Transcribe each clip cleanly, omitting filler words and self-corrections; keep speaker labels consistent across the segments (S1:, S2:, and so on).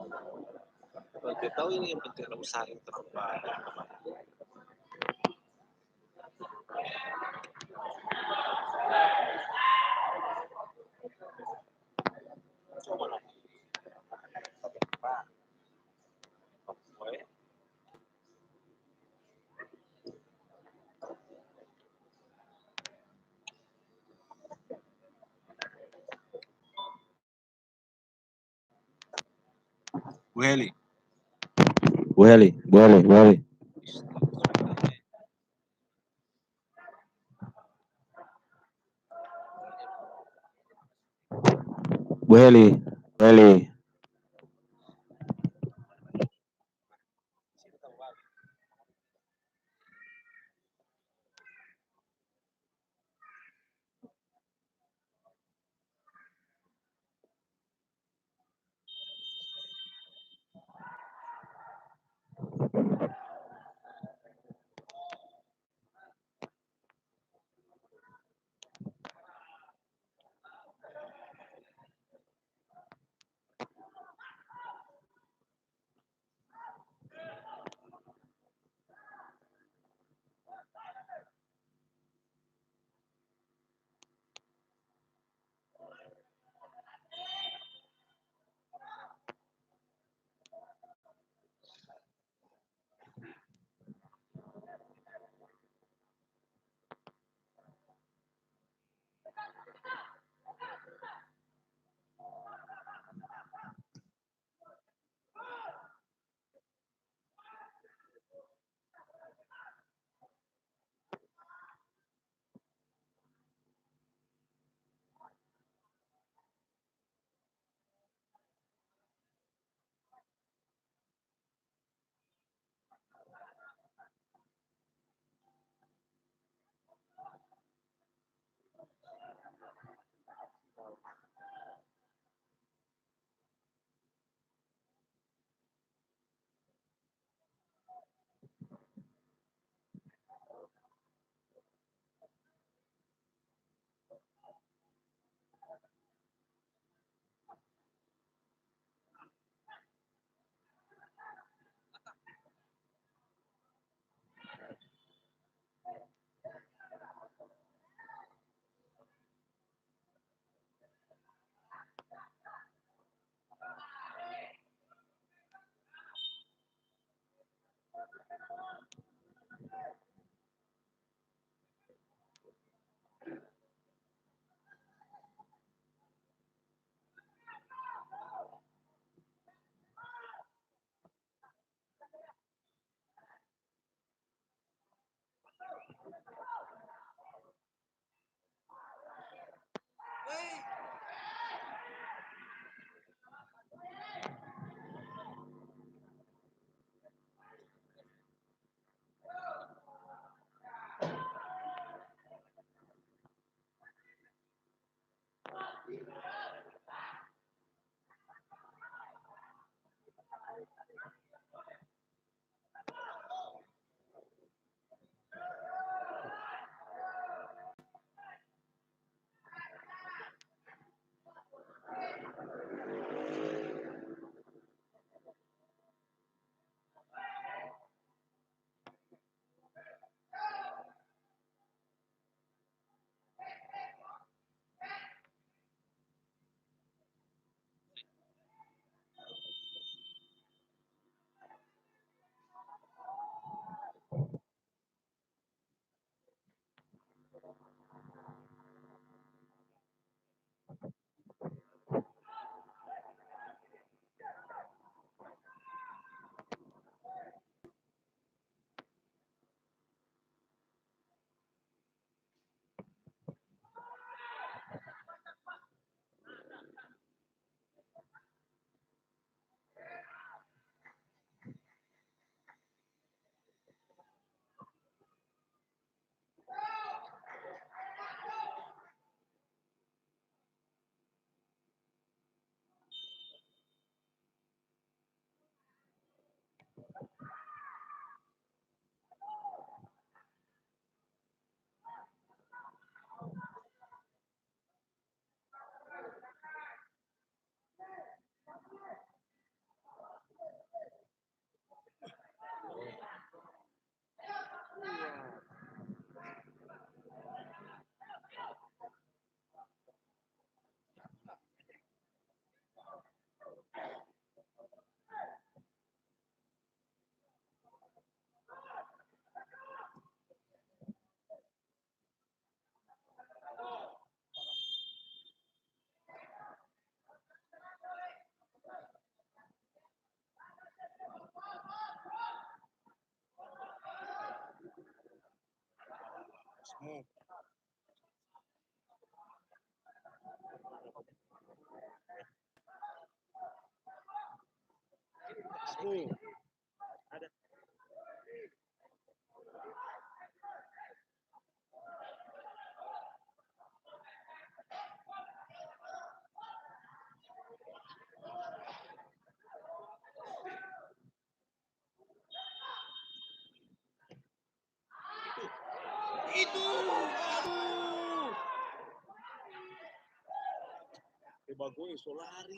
S1: Kalau dia tahu ini yang penting adalah usaha yang terlambat. Coba lah. Pak. Oke. Bu Heli.
S2: Bu Heli, Bu Heli, Bu Heli. Bu Heli, Bu Heli.
S1: Ada. Itu. Aduh. Bagoy, Solari.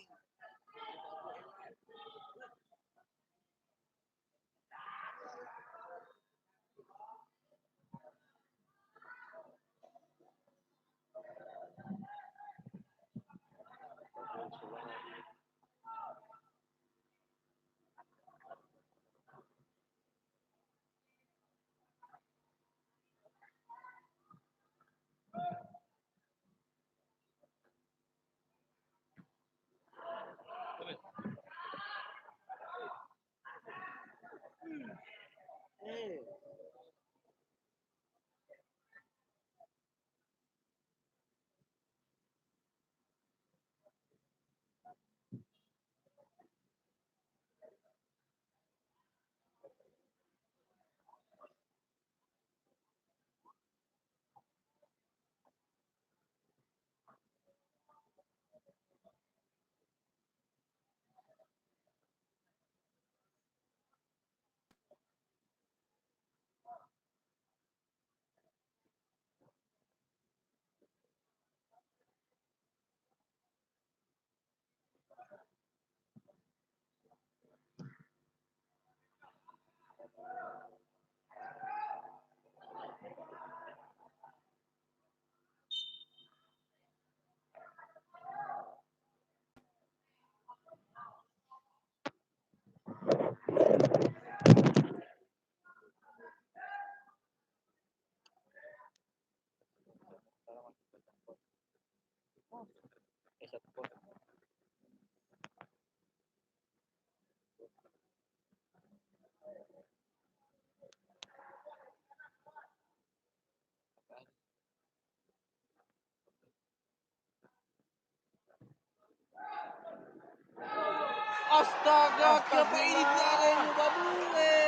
S1: Astaga, kenapa ini tidak ada yang mau babule?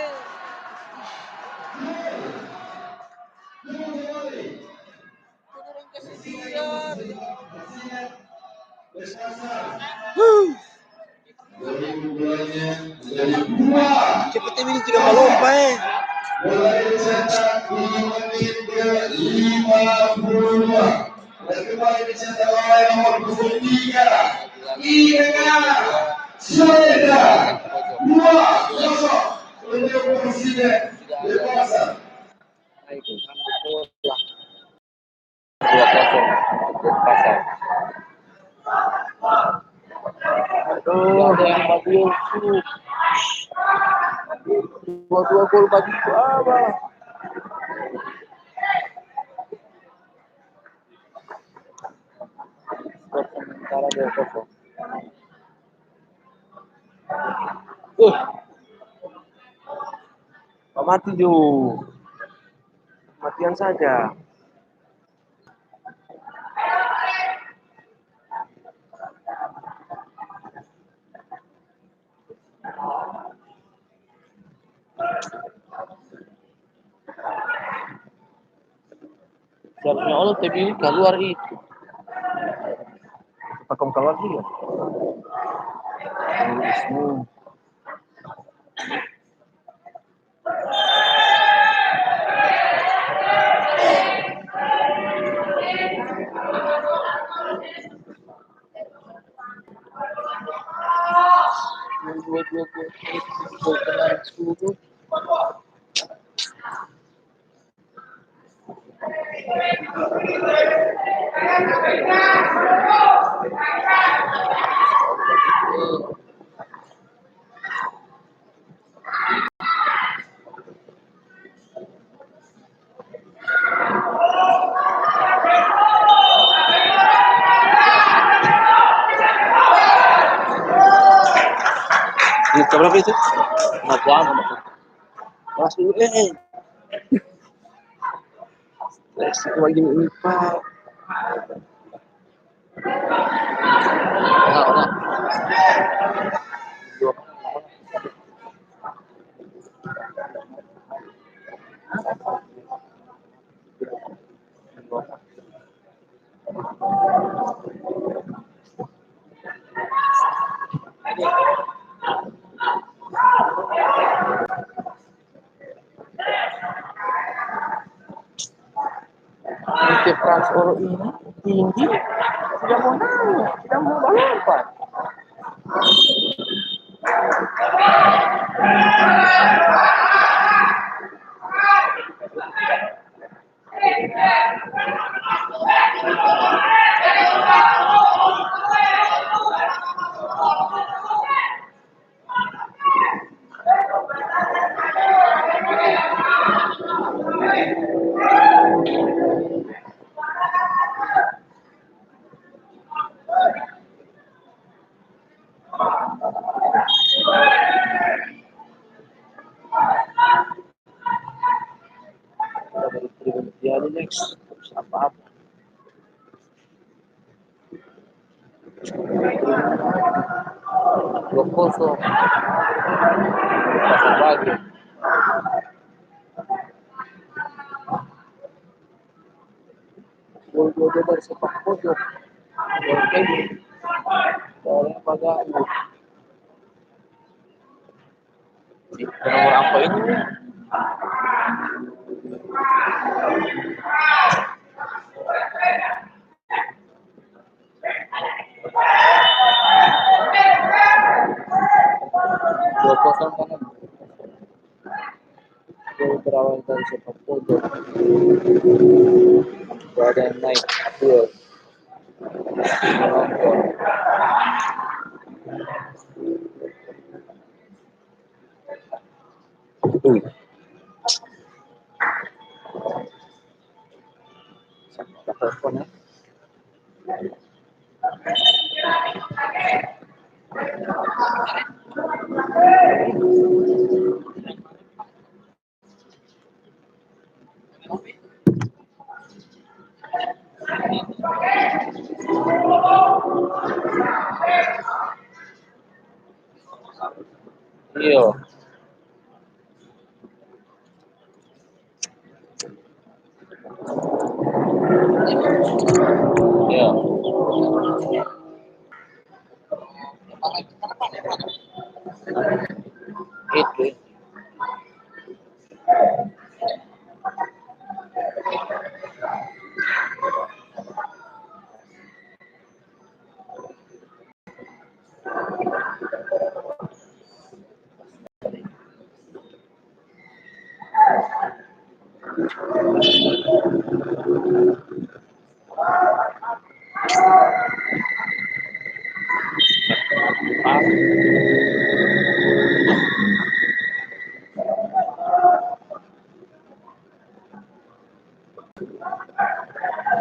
S1: Orang kasihan. Cepat ini tidak melompat
S3: Mulai dicetak di menit ke-52. Dan kembali dicetak oleh nomor 23. Ina Sueda 2-0 untuk Persiden Dewasa.
S4: 2-0 untuk Pasar. Aduh, ada yang bagus. Dua gol bagi apa? Skor sementara 2-0. Mati Jo. Matian saja. Seharusnya Allah TV keluar itu. Pakai keluar juga.
S2: Berapa itu?
S4: Masuk. Masuk. Lesi lagi lipat. Titik transfer ini tinggi, tidak mau naik, tidak mau balapan. Jadi next apa-apa. Dua kosong. Pasar lagi. Gol dari sepak pojok. Gol Kevin. Dari Babak. Nomor apa ini? Dua kosong kanan. Gol berawal dari sepak pojok. Gak ada yang naik. Dua. Telepon ya. Iya. Iya. Itu.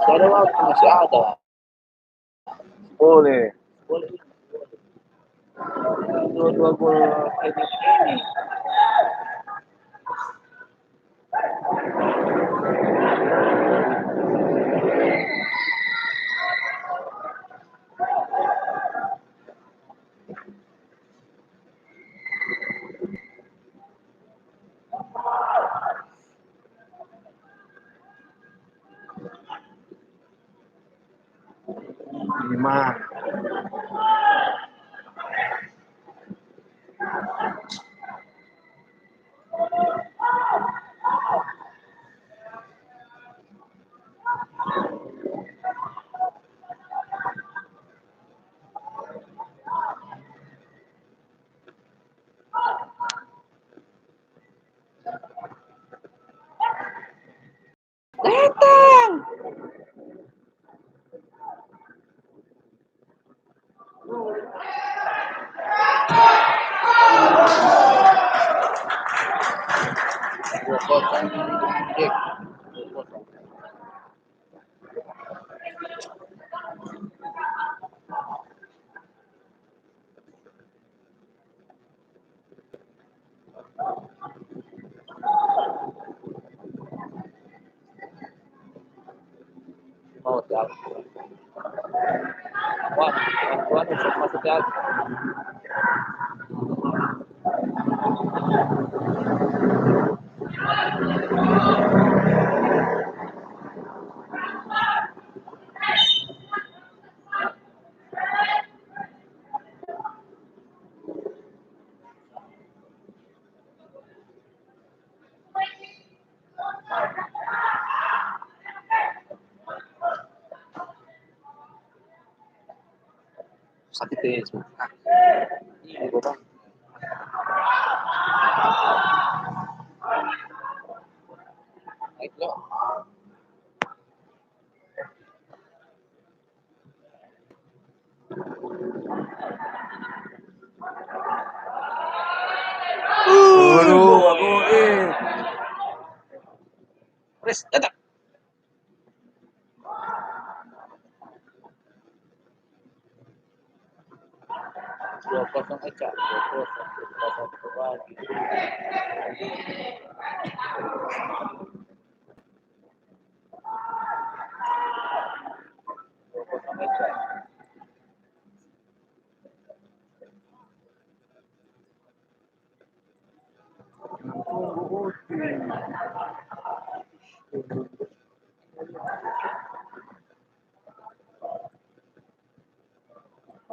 S4: Ada waktu masih ada. Boleh. Boleh. Dua gol Kevin ini. Lima. Dua kosong. Cek. Dua kosong. Wah, bantuan untuk Persediaan. Sakit deh. Ini Babak. Naik lo.
S1: Waduh, aku
S4: Pres, datang. 2-0 aja. 2-0. Kita satu lagi. 2-0 aja.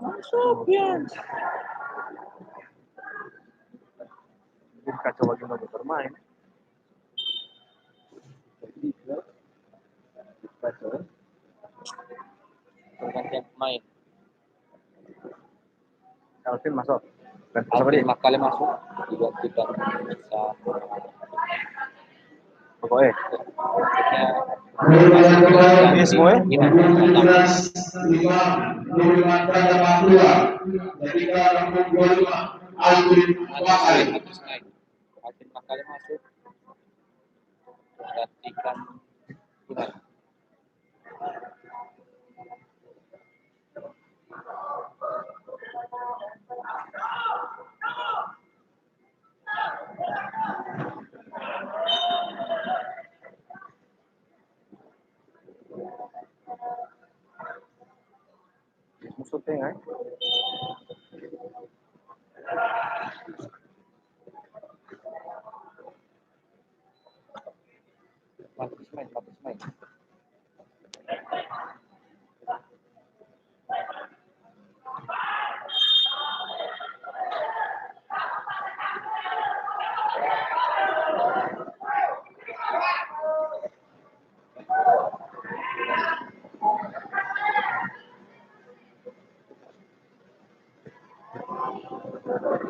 S4: Masuk ya.
S1: kacau bagaimana bermain.
S4: Pergantian pemain.
S1: Alvin masuk. Dan
S4: Alvin kali masuk. Digantikan bisa.
S1: pokoknya.
S3: Ini
S1: semua ya?
S3: 25 tanda Papua ketika nomor 25 Alvin Wakali.
S4: Alvin kali masuk. Gantikan gimana?
S1: Musuh tengah.
S4: Bagus main.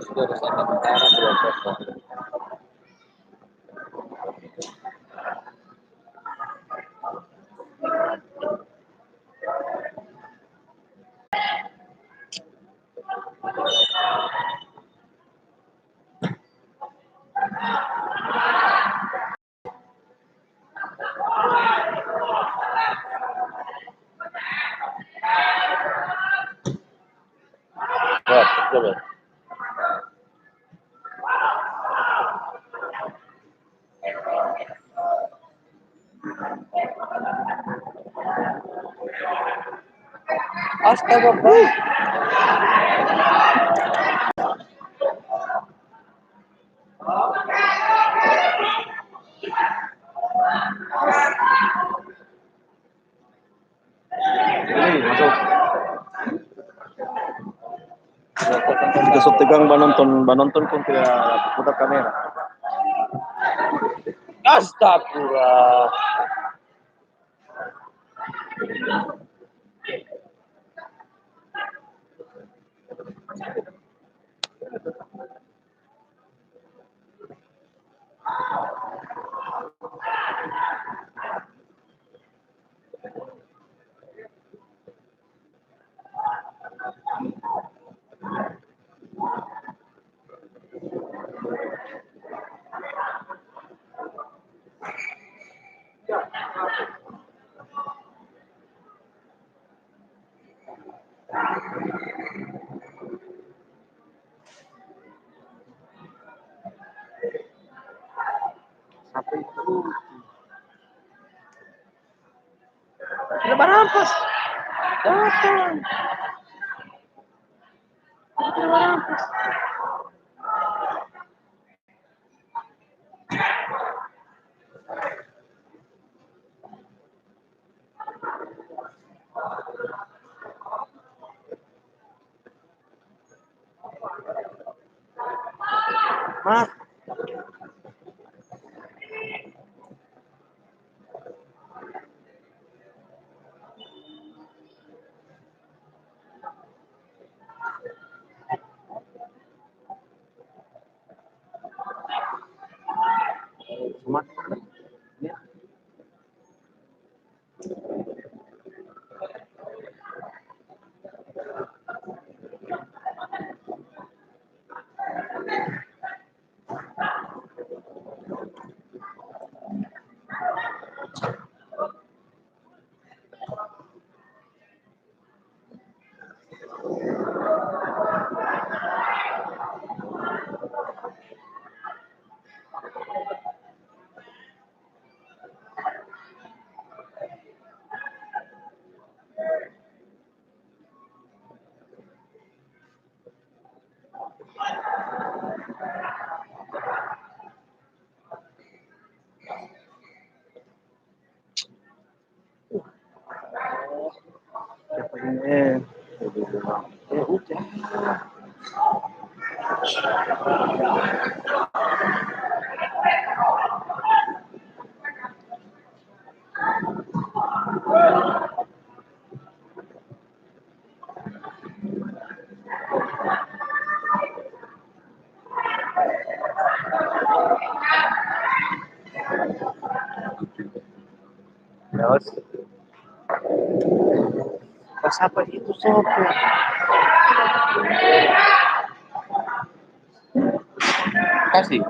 S4: Sudah ada satu perkara 2-0. Coba. Astaga, bro.
S1: Masuk.
S4: 2-0
S1: Kita sok tegang banonton pun tidak putar kamera.
S4: Astagfirullah.
S1: Apa itu? Tidak berampas.
S4: Datang. Mas, Mas. Siapa ini? Ya udah. Terus, pas apa itu sob? Kasih.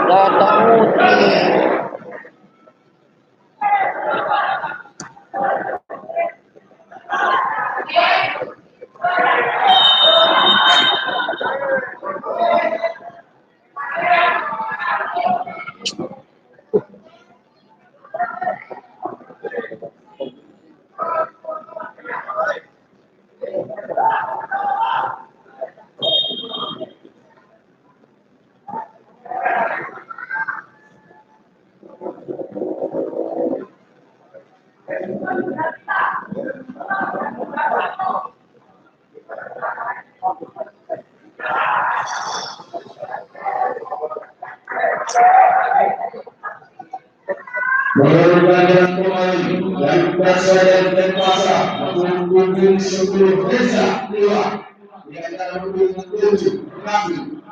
S4: Datang Uti.
S3: Berbadan pemain dari Perseden dan Pasar mengunjungi 10 desa keluar di antara penduduk 7 kaki.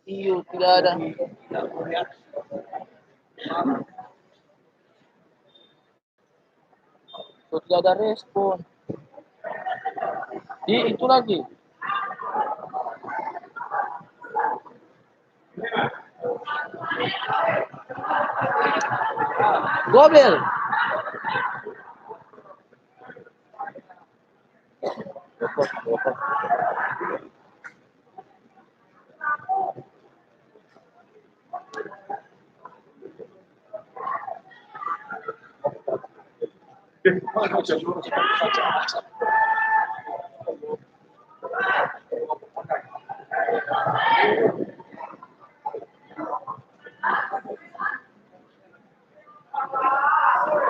S4: Iyo, tidak ada. So, tidak ada respon. Itu lagi. Gobel.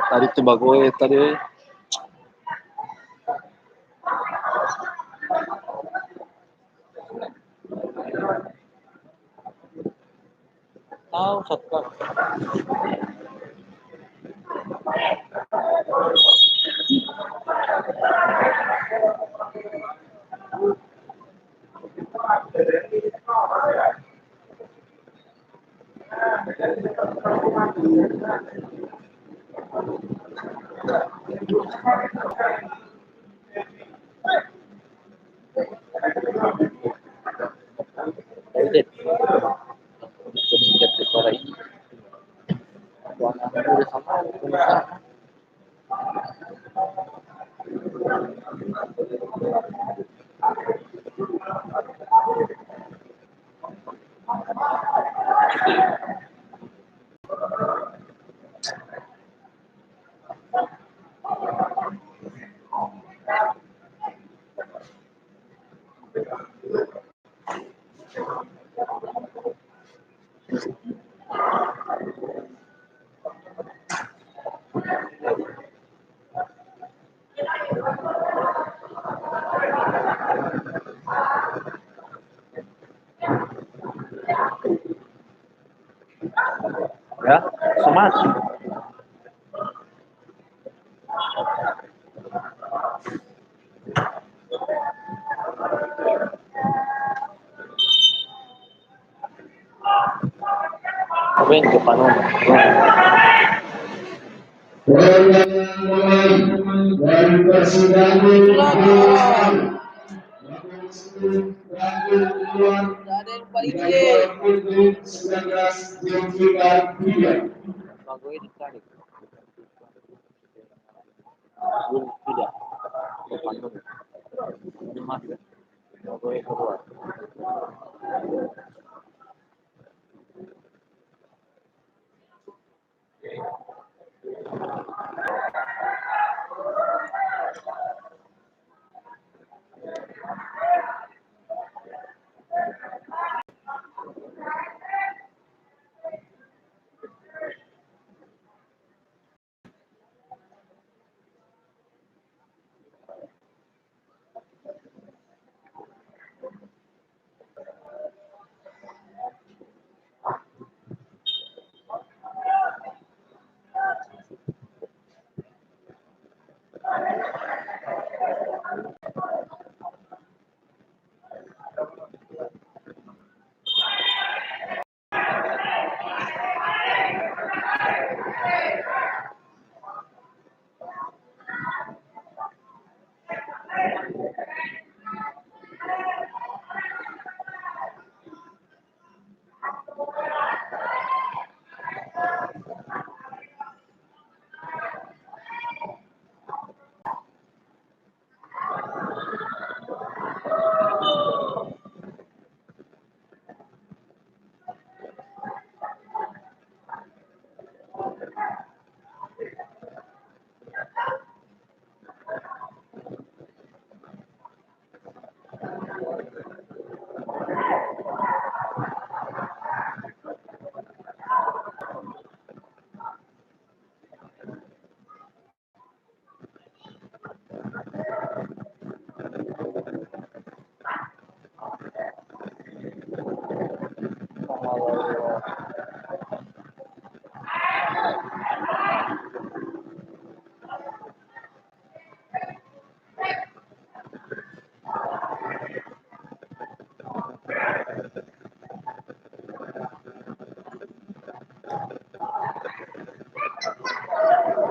S1: Tadi tuh bagus tadi.
S4: Tahu satu. Lihat. Lihat di suara ini. Warna udah sama.
S1: Ya, semas.
S4: Apa yang ke Panon?
S3: Dan Persidago
S4: Ada yang paling gede.
S3: 19
S4: Bago ini ditarik.
S1: Tidak. Ke Panon. Semas ya. Bagus keluar.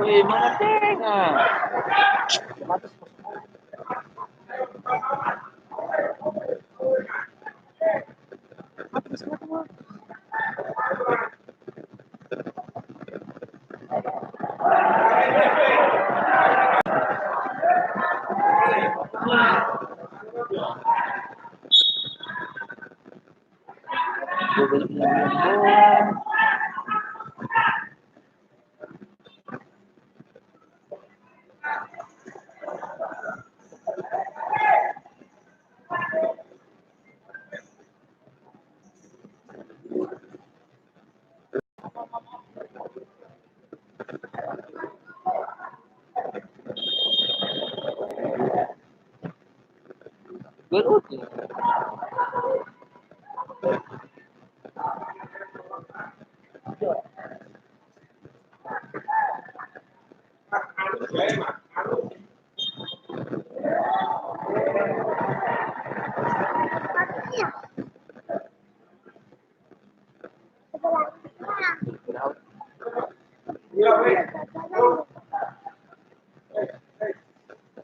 S4: Wih, mana tengah? Good.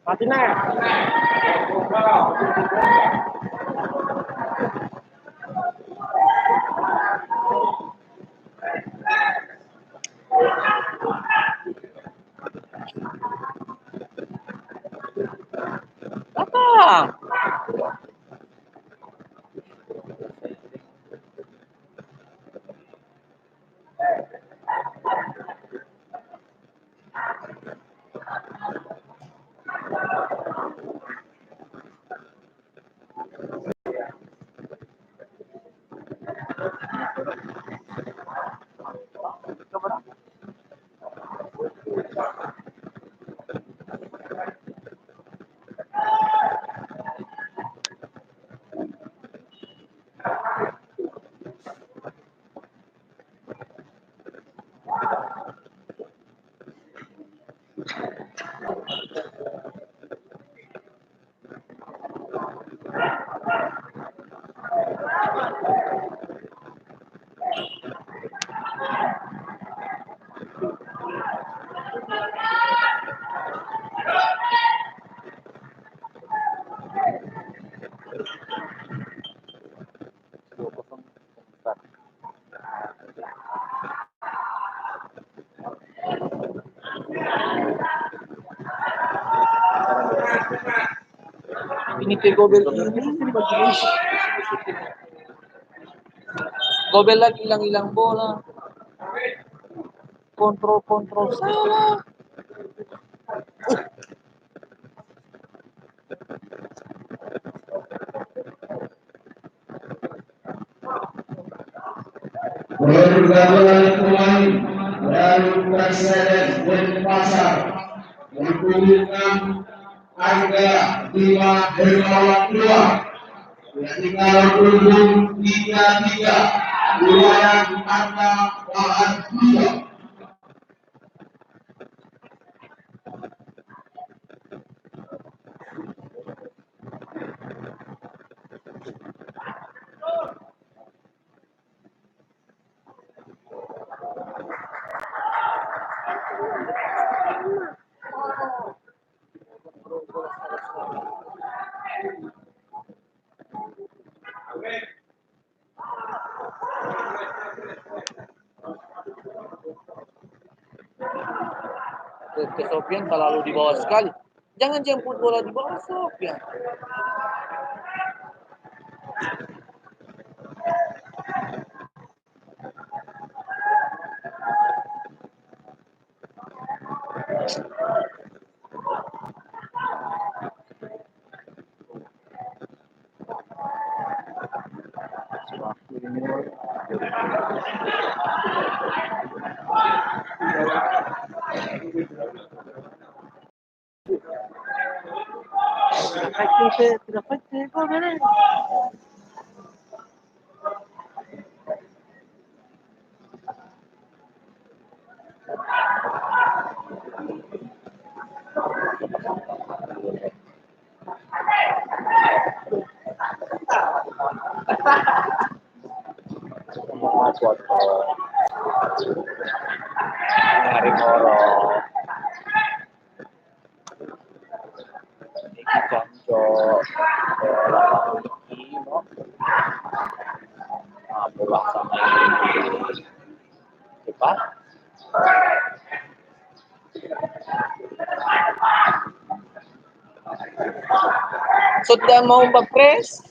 S4: Mati na. Datang. Ini ke Gobel ini bagus. Gobel lagi hilang-hilang bola. Kontrol salah.
S3: Perdagangan pemain dari Perseden dan Pasar menunjukkan harga 5,2 yang tinggal berhubung 3-3 wilayah angka bahan 2.
S4: Ke Sofian terlalu di bawah sekali. Jangan jemput bola di bawah Sofian. Tidak pasti kok benar.
S1: Hari moro.
S4: Babak sama ini. Cepat. Sudah mau bapres?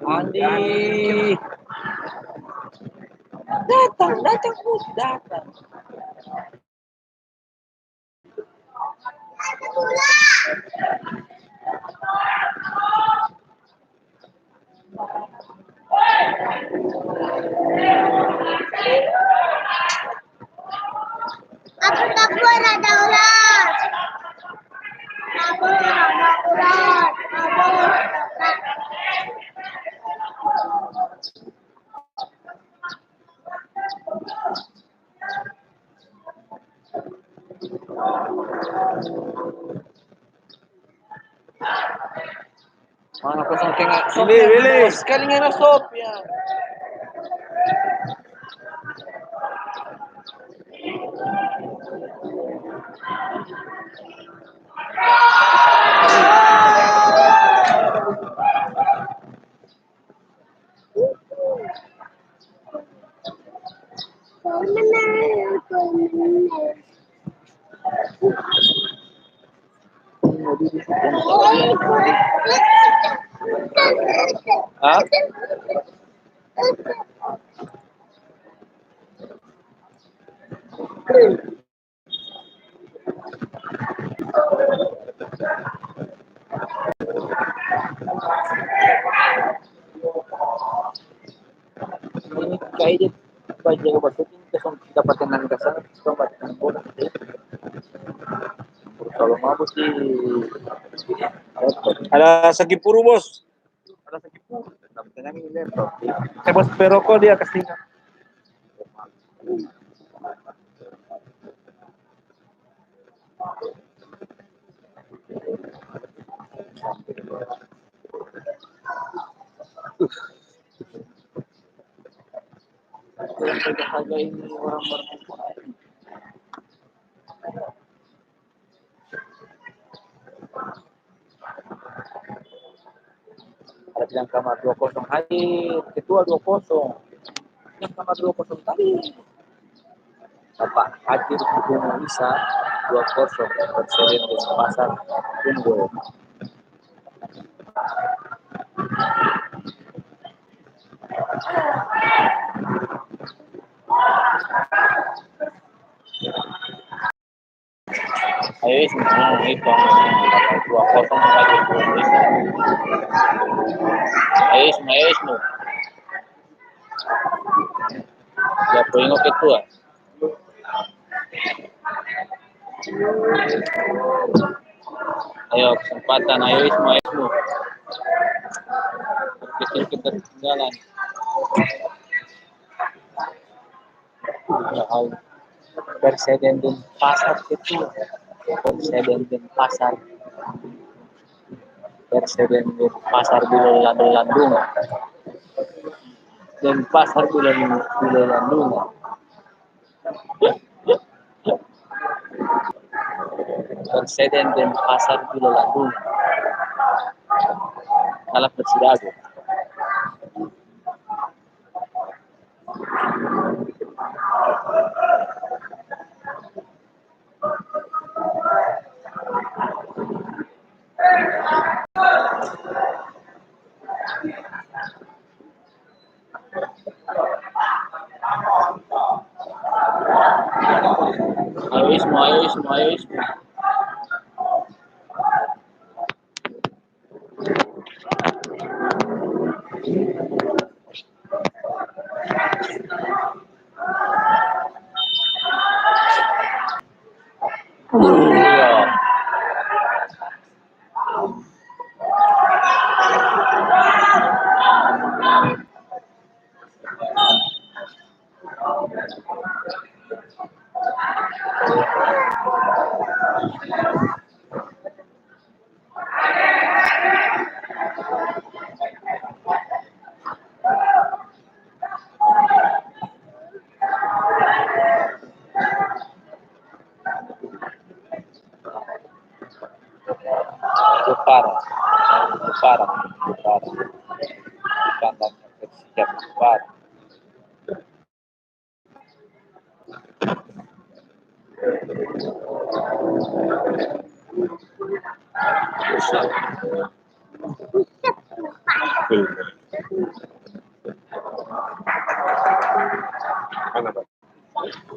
S4: Andi. Datang pun datang.
S5: Aku takut ada ular. Takut ada ular.
S4: Mana kosong tengah.
S2: Willy.
S4: Sekali nga sop yan. Hah? Ini kayaknya baca basket ini kesong dapatkan nang kasar, dapat nang bola. Kalau mau sih
S2: Ada Sakipuru, bos.
S4: ada segitu, dapat nang ini laptop. Bos peroko dia kesini. Harga ini orang bermain. Ada bilang kamar 2-0 hadir, ketua 2-0. Yang kamar 2-0 tadi. Bapak hadir Kuno Isa 2-0 Perseden di pasar unggul. Ayo semua itu 2-0 hadir Kuno Isa. Ayo semua. Ya poingo ketua. Ayo kesempatan, ayo Ismu. Kecil ketertinggalan. Ya Allah. Perseden dan pasar kecil. Perseden dan pasar. Perseden dan pasar Landung. Dan pasar Landung. Perseden dan pasar Landung. Kalah Persidago. Ayo Ismu. Jepara, Jepara, Jepara. Kandangnya Persija Jepara.
S2: Mana Pak?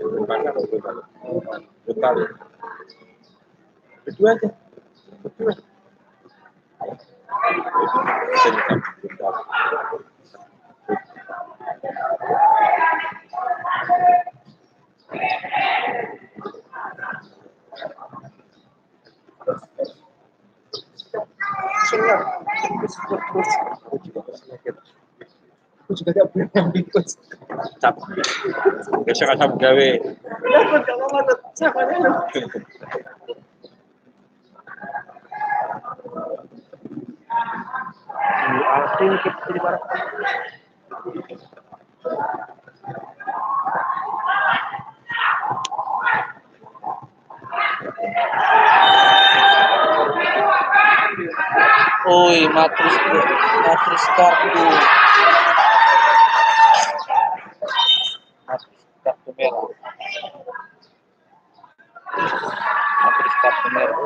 S2: Bukan atau total? Total. Berdua aja. Berdua. Senyum, total. Senyum. Aku juga gak punya yang ikut. Capek. Biasa kan sama gawe. Ya aku gak mau nonton. Siapa nih?
S1: Asing kita di barat.
S4: Oi, matris kartu. Matris kartu merah. Matris kartu merah. Matris kartu merah.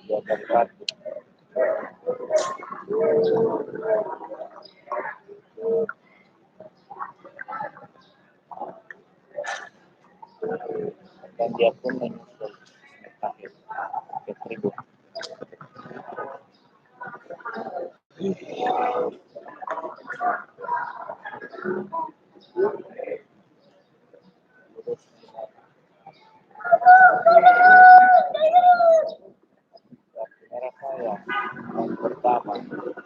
S4: Dua kali kartu. Dan dia pun menyusul terakhir ke tribun. Kartu merah saya yang pertama. Merah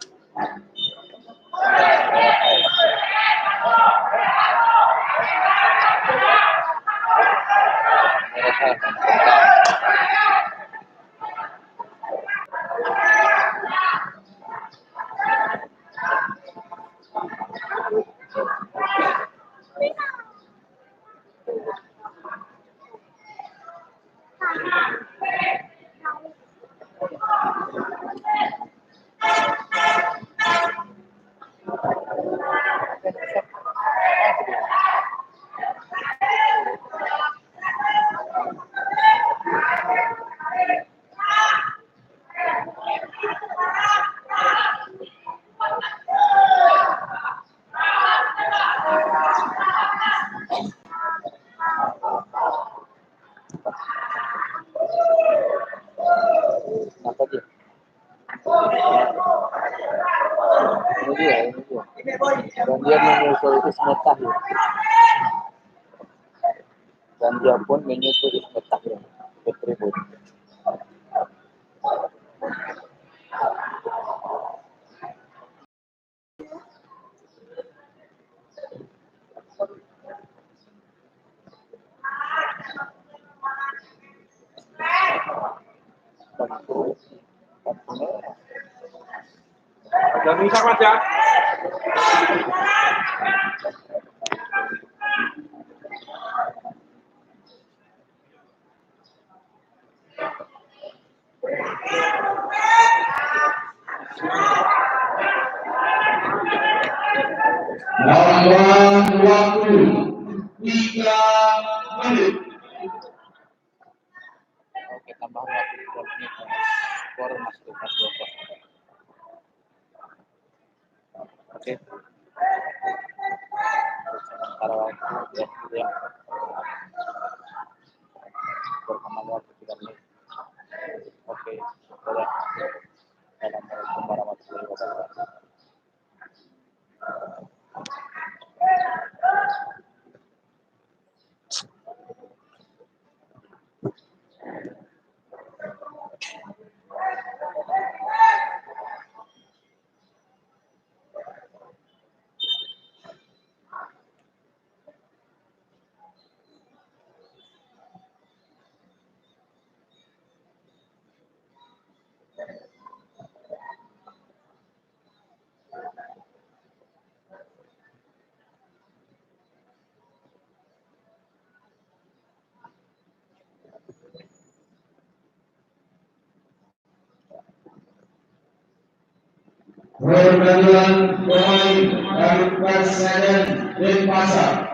S4: saya yang pertama. Kenapa dia? Ini dia. Dan dia menyusul Ismet Tahir. Dan dia pun menyusul Ismet Tahir ke tribun.
S2: Jangan rusak Mas ya.
S3: Lawan waktu 3 menit.
S4: Oke, tambah waktu 3 menit. Skor masih 2-0. Oke. Sementara waktu ya. Berkembang waktu 3 menit. Oke, sudah. Assalamualaikum warahmatullahi wabarakatuh.
S3: Pergantian pemain dari Perseden Denpasar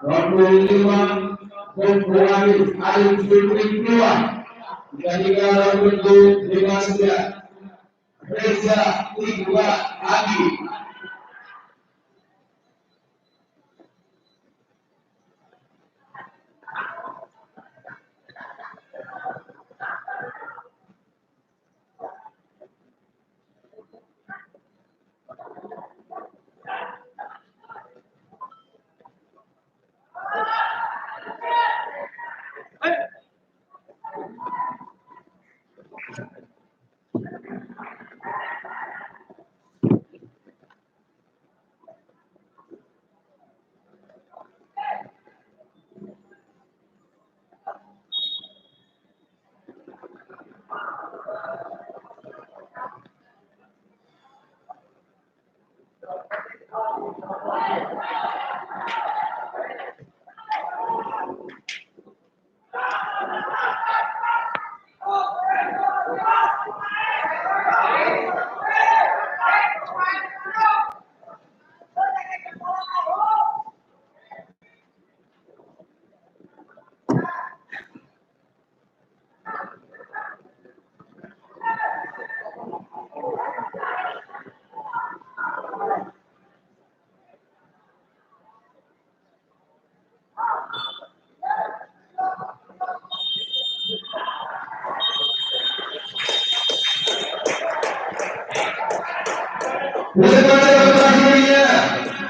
S3: 25 Februari Alif Fikri keluar digantikan nomor 59 Reza Iqbal Adi. Boleh baca